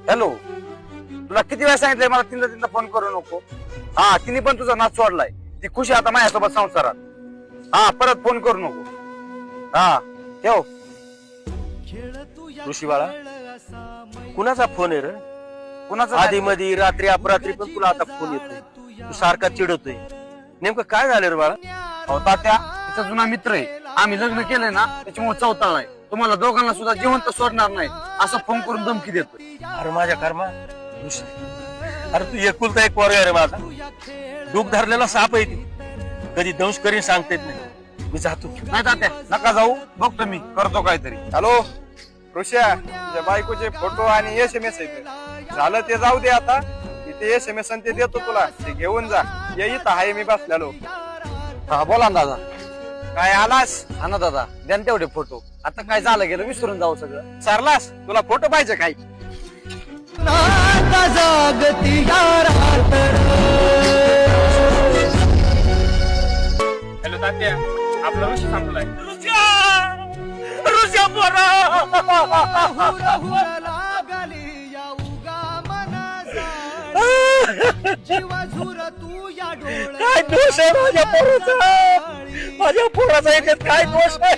Hello, तुला किती वेळा सांगितलंय मला तीनदा फोन करू नको. हा, तिने पण तुझा नाच सोडलाय. ती खुशी आता माझ्यासोबत संसारात. हा, परत फोन करू नको. हा, ठेव. ऋषी बाळा, कुणाचा फोन आहे रे? कुणाचा आधी मधी रात्री अपरात्री पण तुला आता फोन येतोय. तू सारखा चिडवतोय. नेमकं काय झालं रे बाळा? अहो तात्या, तिचा जुना मित्र आहे. आम्ही लग्न केलंय ना, त्याच्यामुळे चौताळाय. तुम्हाला दोघांना सुद्धा जिवंत सोडणार नाही असं फोन करून धमकी देतोय. अरे माझ्या कर्मा, ऋषी, अरे तू एकुलता एक पोरगा आहे रे माझा. डूब धरलेला साप आहे ती. कधी दंश करीन सांगता येत नाही. मी जातो. नाही तात्या, नका जाऊ. बघतो मी, करतो काहीतरी. हॅलो ऋषा, तुझ्या बायकोचे फोटो आणि SMS आहेत. झालं ते जाऊ दे आता. ते SMS ते देतो तुला, ते घेऊन जा. ये इथं आहे मी बसलेलो. हा, बोला ना दादा. काय आलास? हा ना दादा, द्या ना तेवढे फोटो. आता काय झालं गेलं विसरून जाऊ सगळं. सरलास? तुला फोटो पाहिजे काय? हॅलो तात्या, आपला ऋषी संपलाय. काय दोष आहे माझ्या पोराचा? माझ्या पोराचा याच्यात काय दोष आहे?